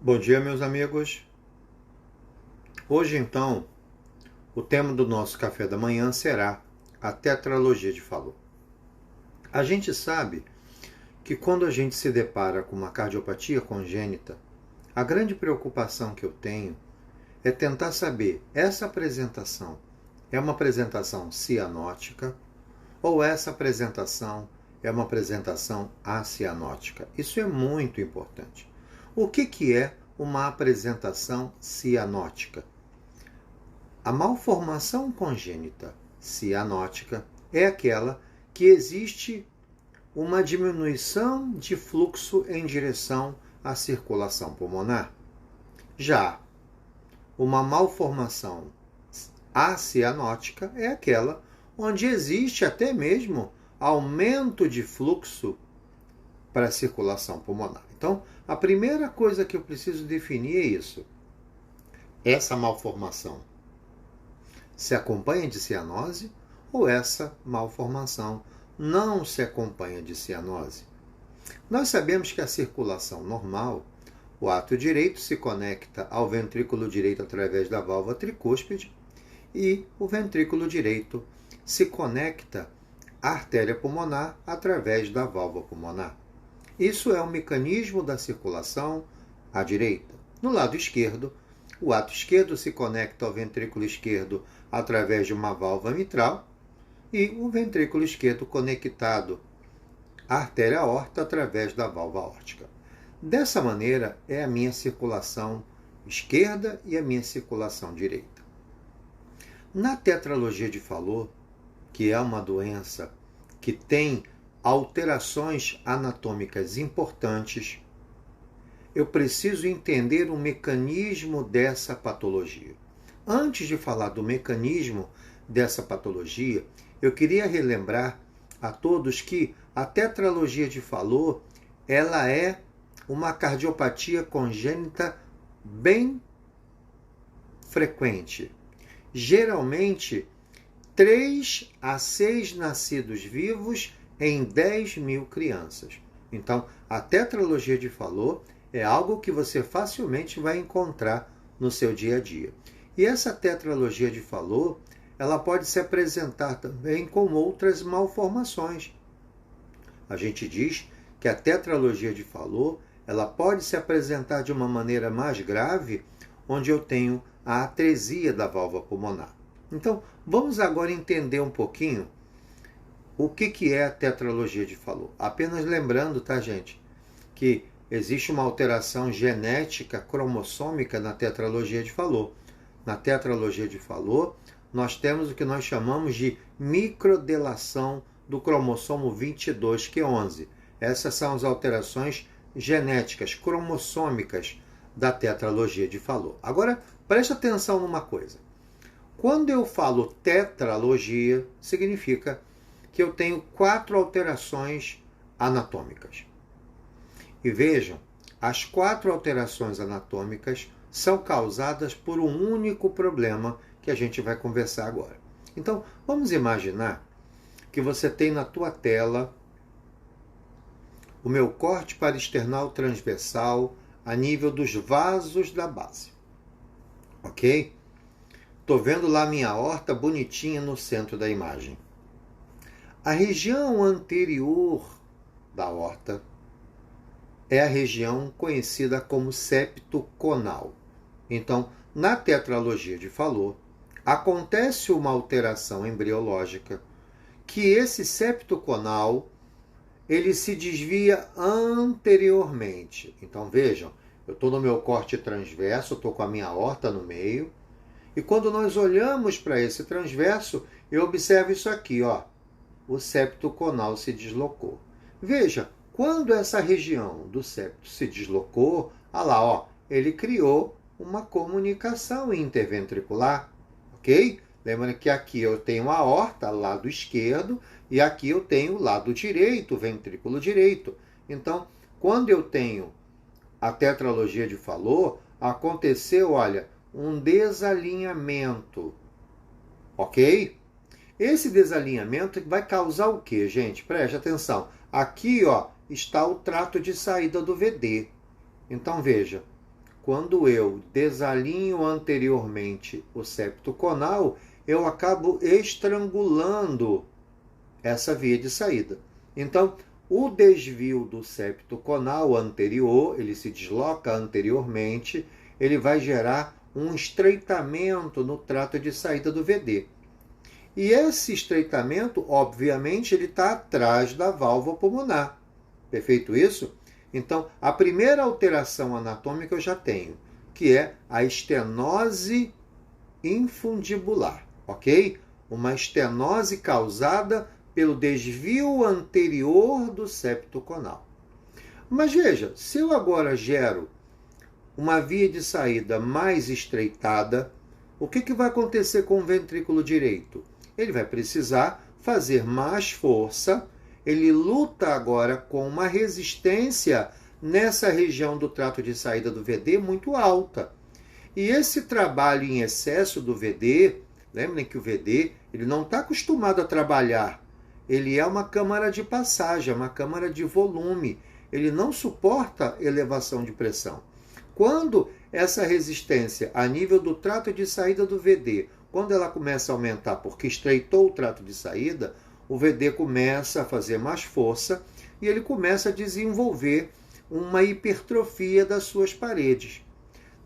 Bom dia, meus amigos. Hoje, então, o tema do nosso café da manhã será a tetralogia de Fallot. A gente sabe que quando a gente se depara com uma cardiopatia congênita, a grande preocupação que eu tenho é tentar saber, essa apresentação é uma apresentação cianótica ou essa apresentação é uma apresentação acianótica? Isso é muito importante. O que é uma apresentação cianótica? A malformação congênita cianótica é aquela que existe uma diminuição de fluxo em direção à circulação pulmonar. Já uma malformação acianótica é aquela onde existe até mesmo aumento de fluxo para a circulação pulmonar. Então, a primeira coisa que eu preciso definir é isso. Essa malformação se acompanha de cianose ou essa malformação não se acompanha de cianose? Nós sabemos que a circulação normal, o ato direito se conecta ao ventrículo direito através da válvula tricúspide e o ventrículo direito se conecta à artéria pulmonar através da válvula pulmonar. Isso é um mecanismo da circulação à direita. No lado esquerdo, o ato esquerdo se conecta ao ventrículo esquerdo através de uma válvula mitral e o ventrículo esquerdo conectado à artéria aorta através da válvula aórtica. Dessa maneira é a minha circulação esquerda e a minha circulação direita. Na tetralogia de Fallot, que é uma doença que tem alterações anatômicas importantes, eu preciso entender o mecanismo dessa patologia. Antes de falar do mecanismo dessa patologia, eu queria relembrar a todos que a tetralogia de Fallot, ela é uma cardiopatia congênita bem frequente. Geralmente, 3 a 6 nascidos vivos em 10.000 crianças. Então, a tetralogia de Fallot é algo que você facilmente vai encontrar no seu dia a dia. E essa tetralogia de Fallot, ela pode se apresentar também com outras malformações. A gente diz que a tetralogia de Fallot, ela pode se apresentar de uma maneira mais grave, onde eu tenho a atresia da válvula pulmonar. Então, vamos agora entender um pouquinho o que é a tetralogia de Fallot. Apenas lembrando, tá, gente, que existe uma alteração genética cromossômica na tetralogia de Fallot. Na tetralogia de Fallot, nós temos o que nós chamamos de microdelação do cromossomo 22q11. Essas são as alterações genéticas, cromossômicas da tetralogia de Fallot. Agora, preste atenção numa coisa. Quando eu falo tetralogia, significa que eu tenho 4 alterações anatômicas. E vejam, as 4 alterações anatômicas são causadas por um único problema que a gente vai conversar agora. Então, vamos imaginar que você tem na tua tela o meu corte parasternal transversal a nível dos vasos da base. Ok? Estou vendo lá minha aorta bonitinha no centro da imagem. A região anterior da aorta é a região conhecida como septo conal. Então, na tetralogia de Fallot, acontece uma alteração embriológica que esse septo conal ele se desvia anteriormente. Então, vejam, eu estou no meu corte transverso, estou com a minha aorta no meio, e quando nós olhamos para esse transverso, eu observo isso aqui, ó. O septo conal se deslocou. Veja, quando essa região do septo se deslocou, olha lá, ó, ele criou uma comunicação interventricular, ok? Lembra que aqui eu tenho a aorta, lado esquerdo, e aqui eu tenho o lado direito, ventrículo direito. Então, quando eu tenho a tetralogia de Fallot, aconteceu, olha, um desalinhamento, ok? Esse desalinhamento vai causar o quê, gente? Preste atenção. Aqui, ó, está o trato de saída do VD. Então, veja, quando eu desalinho anteriormente o septo conal, eu acabo estrangulando essa via de saída. Então, o desvio do septo conal anterior, ele se desloca anteriormente, ele vai gerar um estreitamento no trato de saída do VD. E esse estreitamento, obviamente, ele está atrás da válvula pulmonar. Perfeito isso? Então, a primeira alteração anatômica eu já tenho, que é a estenose infundibular, ok? Uma estenose causada pelo desvio anterior do septo conal. Mas veja, se eu agora gero uma via de saída mais estreitada, o que vai acontecer com o ventrículo direito? Ele vai precisar fazer mais força, ele luta agora com uma resistência nessa região do trato de saída do VD muito alta. E esse trabalho em excesso do VD, lembrem que o VD ele não está acostumado a trabalhar, ele é uma câmara de passagem, é uma câmara de volume, ele não suporta elevação de pressão. Quando essa resistência a nível do trato de saída do VD, quando ela começa a aumentar porque estreitou o trato de saída, o VD começa a fazer mais força e ele começa a desenvolver uma hipertrofia das suas paredes.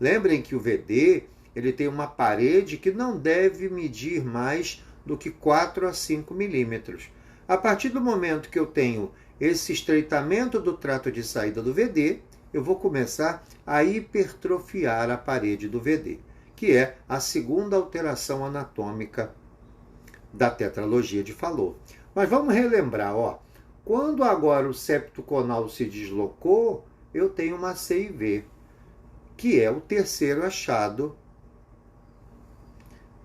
Lembrem que o VD ele tem uma parede que não deve medir mais do que 4 a 5 milímetros. A partir do momento que eu tenho esse estreitamento do trato de saída do VD, eu vou começar a hipertrofiar a parede do VD, que é a segunda alteração anatômica da tetralogia de Fallot. Mas vamos relembrar, quando agora o septo conal se deslocou, eu tenho uma CIV, que é o terceiro achado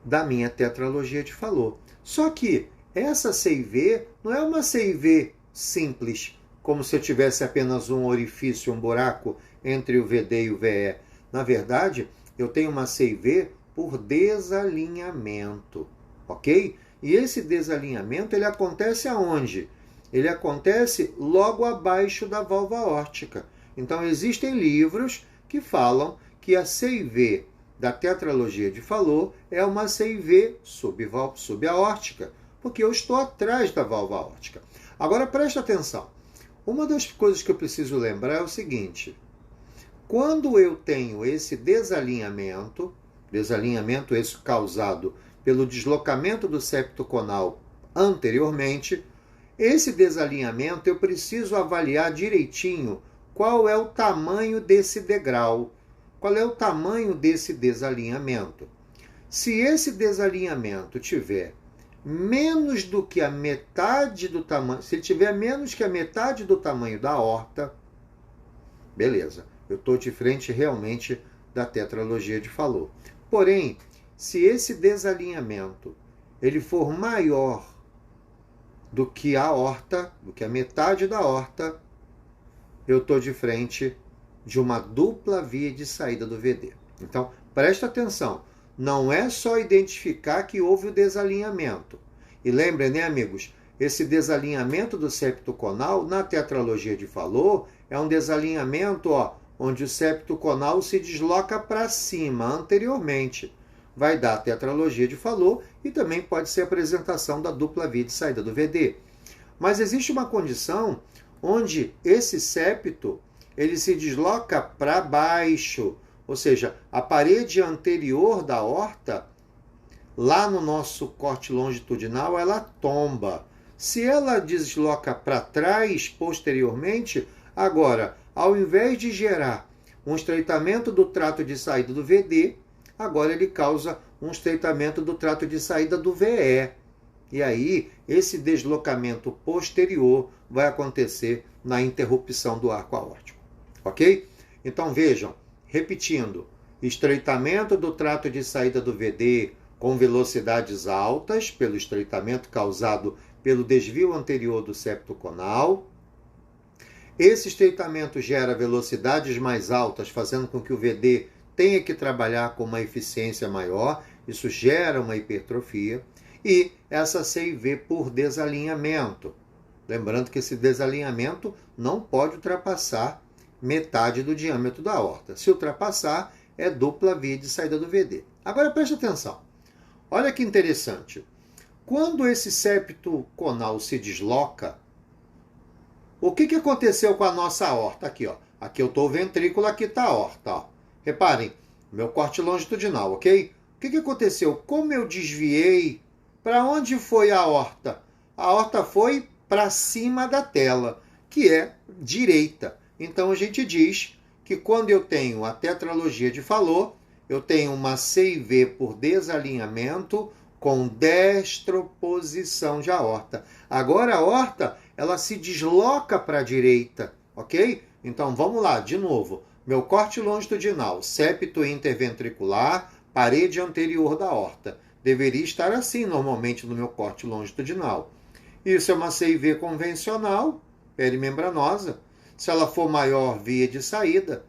da minha tetralogia de Fallot. Só que essa CIV não é uma CIV simples, como se eu tivesse apenas um orifício, um buraco entre o VD e o VE. Na verdade, eu tenho uma CIV por desalinhamento, ok? E esse desalinhamento, ele acontece aonde? Ele acontece logo abaixo da válvula aórtica. Então, existem livros que falam que a CIV da tetralogia de Fallot é uma CIV subaórtica, porque eu estou atrás da válvula aórtica. Agora, presta atenção. Uma das coisas que eu preciso lembrar é o seguinte. Quando eu tenho esse desalinhamento esse causado pelo deslocamento do septo conal anteriormente, esse desalinhamento eu preciso avaliar direitinho qual é o tamanho desse degrau, qual é o tamanho desse desalinhamento. Se esse desalinhamento tiver menos do que a metade do tamanho, se ele tiver menos que a metade do tamanho da aorta, beleza, eu estou de frente realmente da tetralogia de Fallot. Porém, se esse desalinhamento ele for maior do que a aorta, do que a metade da aorta, eu estou de frente de uma dupla via de saída do VD. Então, presta atenção. Não é só identificar que houve o desalinhamento. E lembrem, né, amigos? Esse desalinhamento do septo conal, na tetralogia de Fallot, é um desalinhamento onde o septo conal se desloca para cima anteriormente. Vai dar a tetralogia de Fallot e também pode ser a apresentação da dupla via de saída do VD. Mas existe uma condição onde esse septo ele se desloca para baixo, ou seja, a parede anterior da aorta, lá no nosso corte longitudinal, ela tomba. Se ela desloca para trás posteriormente, agora, ao invés de gerar um estreitamento do trato de saída do VD, agora ele causa um estreitamento do trato de saída do VE. E aí, esse deslocamento posterior vai acontecer na interrupção do arco aórtico. Ok? Então vejam, repetindo, estreitamento do trato de saída do VD com velocidades altas, pelo estreitamento causado pelo desvio anterior do septo conal. Esse estreitamento gera velocidades mais altas, fazendo com que o VD tenha que trabalhar com uma eficiência maior, isso gera uma hipertrofia, e essa CIV por desalinhamento. Lembrando que esse desalinhamento não pode ultrapassar metade do diâmetro da aorta. Se ultrapassar, é dupla via de saída do VD. Agora preste atenção. Olha que interessante. Quando esse septo conal se desloca, o que aconteceu com a nossa aorta? Aqui, ó. Aqui eu estou o ventrículo, aqui está a aorta. Ó. Reparem, meu corte longitudinal, ok? O que aconteceu? Como eu desviei, para onde foi a aorta? A aorta foi para cima da tela, que é direita. Então a gente diz que quando eu tenho a tetralogia de Fallot, eu tenho uma CIV por desalinhamento com destroposição de aorta. Agora a aorta, ela se desloca para a direita, ok? Então vamos lá, de novo. Meu corte longitudinal, septo interventricular, parede anterior da aorta. Deveria estar assim normalmente no meu corte longitudinal. Isso é uma CIV convencional, perimembranosa. Se ela for maior, via de saída.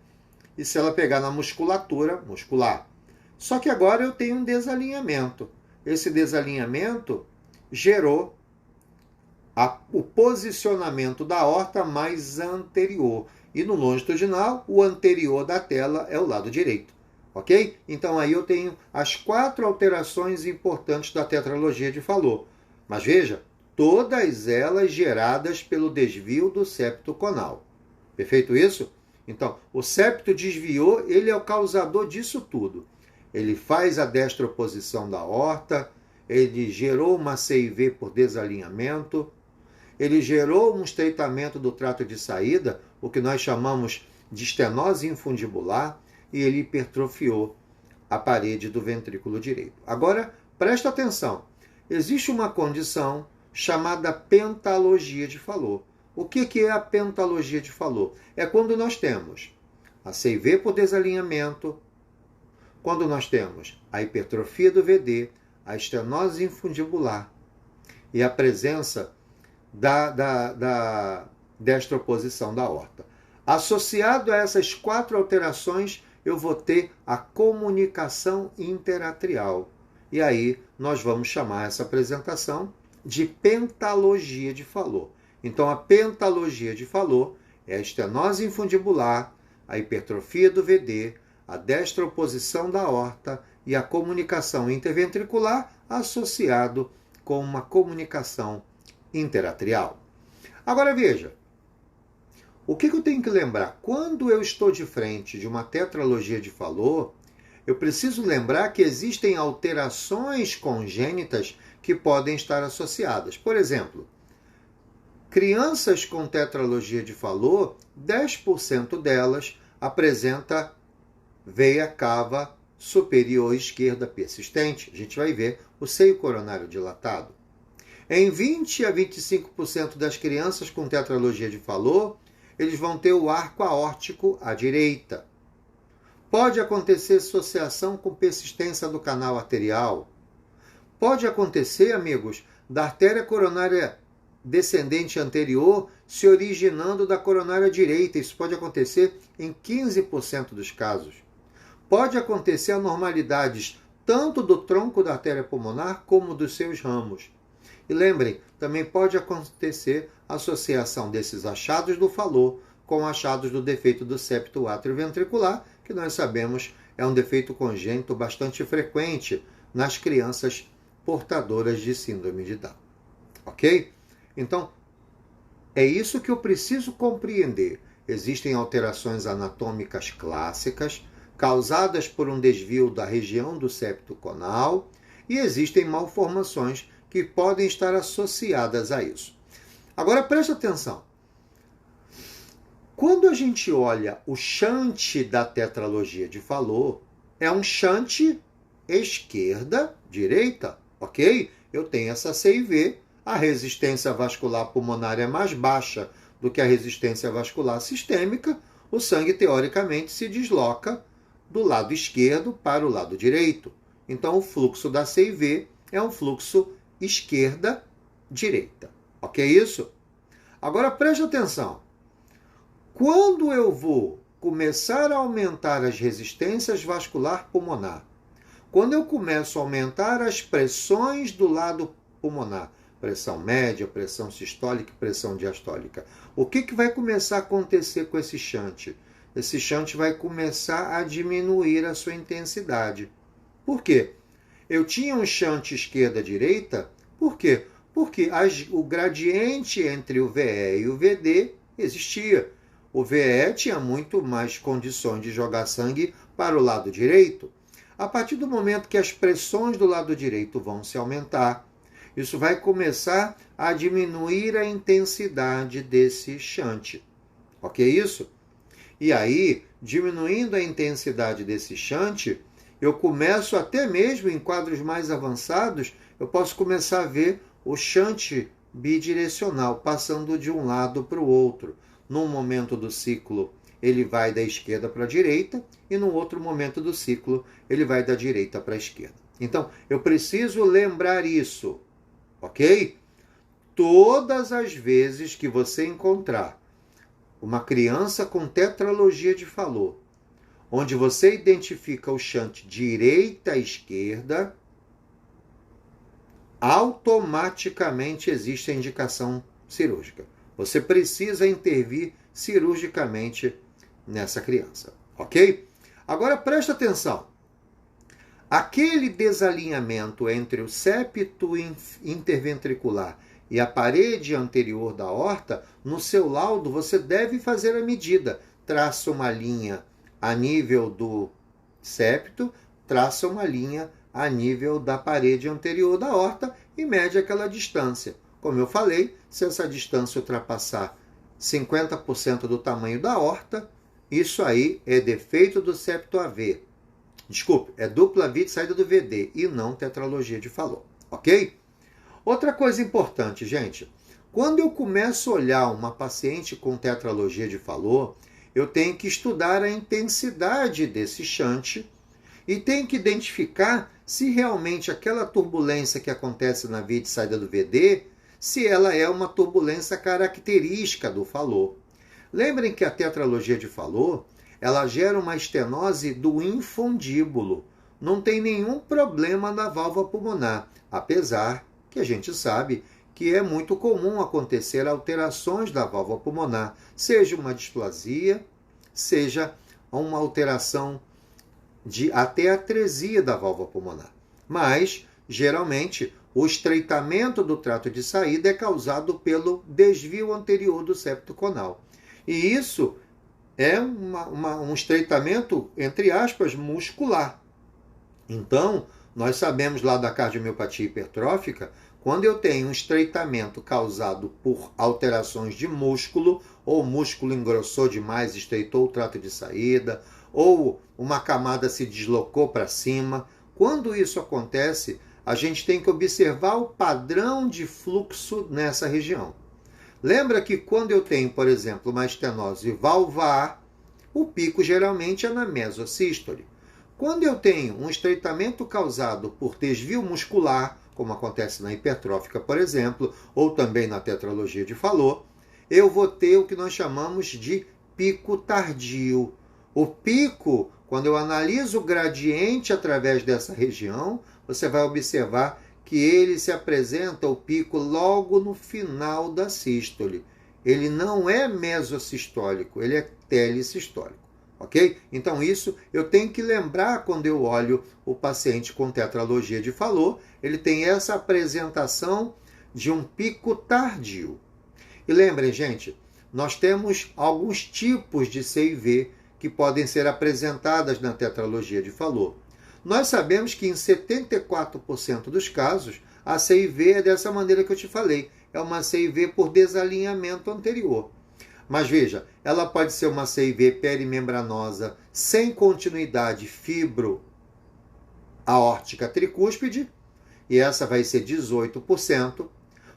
E se ela pegar na musculatura, muscular. Só que agora eu tenho um desalinhamento. Esse desalinhamento gerou o posicionamento da aorta mais anterior. E no longitudinal, o anterior da tela é o lado direito. Ok? Então aí eu tenho as 4 alterações importantes da tetralogia de Fallot. Mas veja, todas elas geradas pelo desvio do septo conal. Perfeito isso? Então, o septo desviou, ele é o causador disso tudo. Ele faz a destroposição da aorta, ele gerou uma CIV por desalinhamento, ele gerou um estreitamento do trato de saída, o que nós chamamos de estenose infundibular, e ele hipertrofiou a parede do ventrículo direito. Agora, presta atenção. Existe uma condição chamada pentalogia de Fallot. O que é a pentalogia de Fallot? É quando nós temos a CIV por desalinhamento, quando nós temos a hipertrofia do VD, a estenose infundibular e a presença da destroposição da aorta. Associado a essas 4 alterações, eu vou ter a comunicação interatrial. E aí nós vamos chamar essa apresentação de pentalogia de Fallot. Então a pentalogia de Fallot é a estenose infundibular, a hipertrofia do VD, a destroposição da aorta e a comunicação interventricular associado com uma comunicação interatrial. Agora veja, o que eu tenho que lembrar? Quando eu estou de frente de uma tetralogia de Fallot, eu preciso lembrar que existem alterações congênitas que podem estar associadas. Por exemplo, crianças com tetralogia de Fallot, 10% delas apresenta veia cava superior esquerda persistente. A gente vai ver o seio coronário dilatado. Em 20 a 25% das crianças com tetralogia de Fallot, eles vão ter o arco aórtico à direita. Pode acontecer associação com persistência do canal arterial. Pode acontecer, amigos, da artéria coronária descendente anterior se originando da coronária direita. Isso pode acontecer em 15% dos casos. Pode acontecer anormalidades tanto do tronco da artéria pulmonar como dos seus ramos. E lembrem, também pode acontecer associação desses achados do Fallot com achados do defeito do septo atrioventricular, que nós sabemos é um defeito congênito bastante frequente nas crianças portadoras de síndrome de Down. Ok? Então, é isso que eu preciso compreender. Existem alterações anatômicas clássicas causadas por um desvio da região do septo conal e existem malformações que podem estar associadas a isso. Agora preste atenção. Quando a gente olha o shunt da tetralogia de Fallot, é um shunt esquerda-direita, ok? Eu tenho essa CIV, a resistência vascular pulmonar é mais baixa do que a resistência vascular sistêmica, o sangue teoricamente se desloca do lado esquerdo para o lado direito. Então o fluxo da CIV é um fluxo esquerda-direita. Ok isso? Agora preste atenção. Quando eu vou começar a aumentar as resistências vascular pulmonar, quando eu começo a aumentar as pressões do lado pulmonar, pressão média, pressão sistólica e pressão diastólica. O que vai começar a acontecer com esse shunt? Esse shunt vai começar a diminuir a sua intensidade. Por quê? Eu tinha um shunt esquerda-direita, por quê? Porque o gradiente entre o VE e o VD existia. O VE tinha muito mais condições de jogar sangue para o lado direito. A partir do momento que as pressões do lado direito vão se aumentar, isso vai começar a diminuir a intensidade desse shunt. Ok isso? E aí, diminuindo a intensidade desse shunt, eu começo até mesmo em quadros mais avançados, eu posso começar a ver o shunt bidirecional, passando de um lado para o outro. Num momento do ciclo, ele vai da esquerda para a direita, e num outro momento do ciclo, ele vai da direita para a esquerda. Então, eu preciso lembrar isso, ok? Todas as vezes que você encontrar uma criança com tetralogia de Fallot, onde você identifica o shunt direita e esquerda, automaticamente existe a indicação cirúrgica. Você precisa intervir cirurgicamente nessa criança, ok? Agora presta atenção. Aquele desalinhamento entre o septo interventricular e a parede anterior da aorta, no seu laudo você deve fazer a medida. Traça uma linha a nível do septo, traça uma linha a nível da parede anterior da aorta e mede aquela distância. Como eu falei, se essa distância ultrapassar 50% do tamanho da aorta, isso aí é defeito do septo AV. Desculpe, é dupla via de saída do VD e não tetralogia de Fallot, ok? Outra coisa importante, gente, quando eu começo a olhar uma paciente com tetralogia de Fallot, eu tenho que estudar a intensidade desse shunt e tenho que identificar se realmente aquela turbulência que acontece na via de saída do VD, se ela é uma turbulência característica do Fallot. Lembrem que a tetralogia de Fallot, ela gera uma estenose do infundíbulo. Não tem nenhum problema na válvula pulmonar, apesar que a gente sabe que é muito comum acontecer alterações da válvula pulmonar, seja uma displasia, seja uma alteração de até atresia da válvula pulmonar. Mas, geralmente, o estreitamento do trato de saída é causado pelo desvio anterior do septo conal. E isso é um estreitamento, entre aspas, muscular. Então, nós sabemos lá da cardiomiopatia hipertrófica, quando eu tenho um estreitamento causado por alterações de músculo, ou o músculo engrossou demais, estreitou o trato de saída, ou uma camada se deslocou para cima, quando isso acontece, a gente tem que observar o padrão de fluxo nessa região. Lembra que quando eu tenho, por exemplo, uma estenose valvar, o pico geralmente é na mesosístole. Quando eu tenho um estreitamento causado por desvio muscular, como acontece na hipertrófica, por exemplo, ou também na tetralogia de Fallot, eu vou ter o que nós chamamos de pico tardio. O pico, quando eu analiso o gradiente através dessa região, você vai observar que ele se apresenta, o pico, logo no final da sístole. Ele não é mesosistólico, ele é telesistólico. Ok? Então isso eu tenho que lembrar quando eu olho o paciente com tetralogia de Fallot, ele tem essa apresentação de um pico tardio. E lembrem, gente, nós temos alguns tipos de CIV que podem ser apresentadas na tetralogia de Fallot. Nós sabemos que em 74% dos casos, a CIV é dessa maneira que eu te falei, é uma CIV por desalinhamento anterior. Mas veja, ela pode ser uma CIV perimembranosa sem continuidade fibro-aórtica tricúspide, e essa vai ser 18%.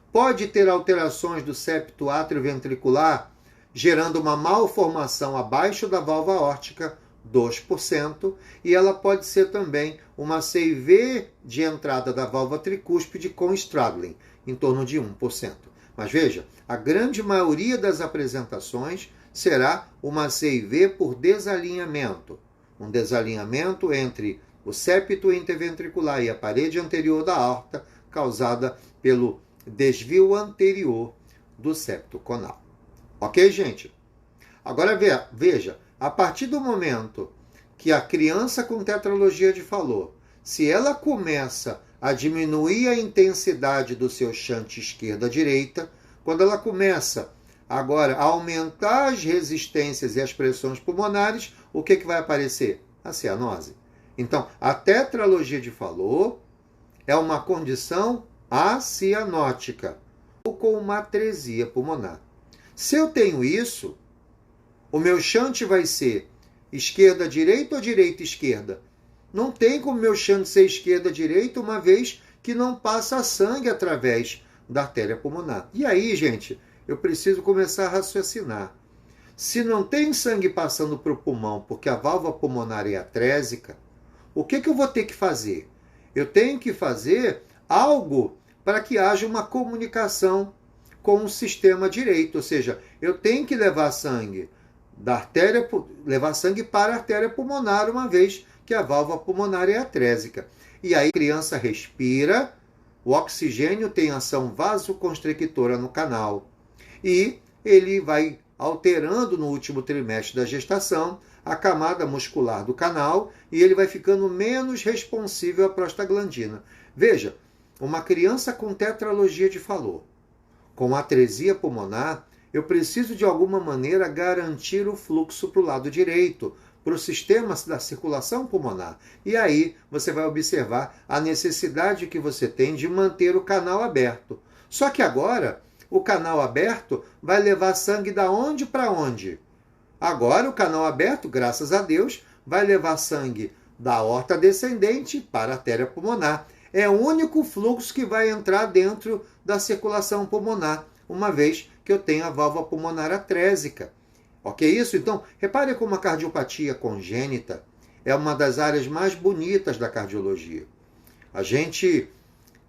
Pode ter alterações do septo atrioventricular, gerando uma malformação abaixo da válvula aórtica, 2%, e ela pode ser também uma CIV de entrada da válvula tricúspide com straddling, em torno de 1%. Mas veja, a grande maioria das apresentações será uma CIV por desalinhamento. Um desalinhamento entre o septo interventricular e a parede anterior da aorta, causada pelo desvio anterior do septo conal. Ok, gente? Agora veja, a partir do momento que a criança com tetralogia de Fallot, se ela começa a diminuir a intensidade do seu shunt esquerda-direita, quando ela começa agora a aumentar as resistências e as pressões pulmonares, o que vai aparecer? A cianose. Então, a tetralogia de Fallot é uma condição acianótica, ou com uma atresia pulmonar. Se eu tenho isso, o meu shunt vai ser esquerda-direita ou direita-esquerda? Não tem como meu shunt ser esquerda-direita, uma vez que não passa sangue através da artéria pulmonar. E aí, gente, eu preciso começar a raciocinar. Se não tem sangue passando para o pulmão porque a válvula pulmonar é atrésica, o que eu vou ter que fazer? Eu tenho que fazer algo para que haja uma comunicação com o sistema direito, ou seja, eu tenho que levar sangue para a artéria pulmonar, uma vez que a válvula pulmonar é atrésica. E aí a criança respira, o oxigênio tem ação vasoconstrictora no canal e ele vai alterando no último trimestre da gestação a camada muscular do canal e ele vai ficando menos responsível à prostaglandina. Veja, uma criança com tetralogia de Fallot, com atresia pulmonar, eu preciso de alguma maneira garantir o fluxo para o lado direito, para o sistema da circulação pulmonar. E aí você vai observar a necessidade que você tem de manter o canal aberto. Só que agora, o canal aberto vai levar sangue da onde para onde? Agora o canal aberto, graças a Deus, vai levar sangue da aorta descendente para a artéria pulmonar. É o único fluxo que vai entrar dentro da circulação pulmonar, uma vez que eu tenho a válvula pulmonar atrésica. Ok isso? Então, repare como a cardiopatia congênita é uma das áreas mais bonitas da cardiologia. A gente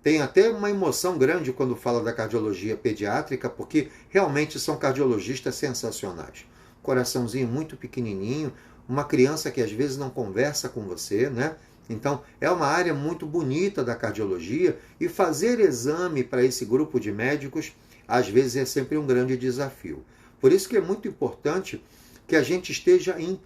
tem até uma emoção grande quando fala da cardiologia pediátrica, porque realmente são cardiologistas sensacionais. Coraçãozinho muito pequenininho, uma criança que às vezes não conversa com você, né? Então, é uma área muito bonita da cardiologia e fazer exame para esse grupo de médicos, às vezes, é sempre um grande desafio. Por isso que é muito importante que a gente esteja em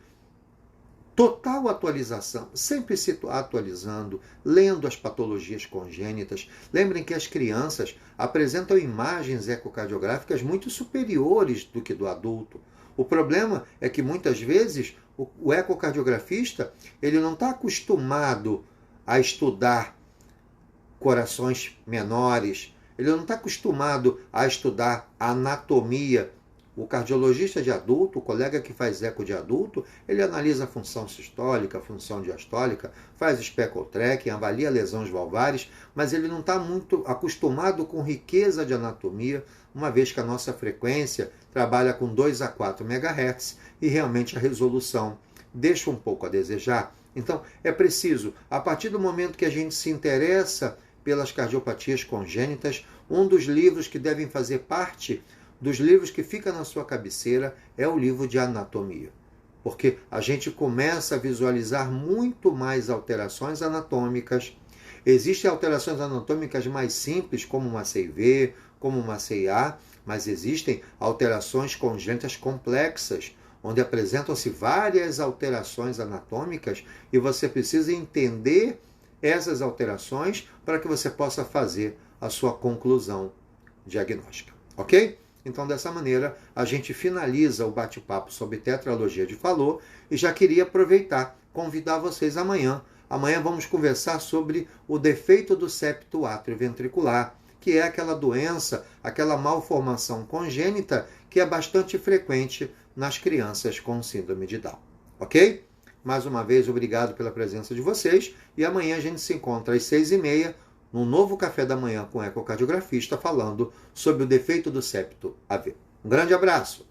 total atualização, sempre se atualizando, lendo as patologias congênitas. Lembrem que as crianças apresentam imagens ecocardiográficas muito superiores do que do adulto. O problema é que muitas vezes o ecocardiografista ele não está acostumado a estudar corações menores, ele não está acostumado a estudar a anatomia. O cardiologista de adulto, o colega que faz eco de adulto, ele analisa a função sistólica, a função diastólica, faz speckle tracking, avalia lesões valvares, mas ele não está muito acostumado com riqueza de anatomia, uma vez que a nossa frequência trabalha com 2 a 4 MHz e realmente a resolução deixa um pouco a desejar. Então, é preciso, a partir do momento que a gente se interessa pelas cardiopatias congênitas, um dos livros que devem fazer parte dos livros que fica na sua cabeceira é o livro de anatomia. Porque a gente começa a visualizar muito mais alterações anatômicas. Existem alterações anatômicas mais simples, como uma CIV, como uma CIA, mas existem alterações congênitas complexas, onde apresentam-se várias alterações anatômicas e você precisa entender essas alterações para que você possa fazer a sua conclusão diagnóstica. Ok? Então, dessa maneira, a gente finaliza o bate-papo sobre tetralogia de Fallot e já queria aproveitar, convidar vocês amanhã. Amanhã vamos conversar sobre o defeito do septo atrioventricular, que é aquela doença, aquela malformação congênita que é bastante frequente nas crianças com síndrome de Down. Ok? Mais uma vez, obrigado pela presença de vocês e amanhã a gente se encontra às 6h30 num novo Café da Manhã com o ecocardiografista falando sobre o defeito do septo AV. Um grande abraço!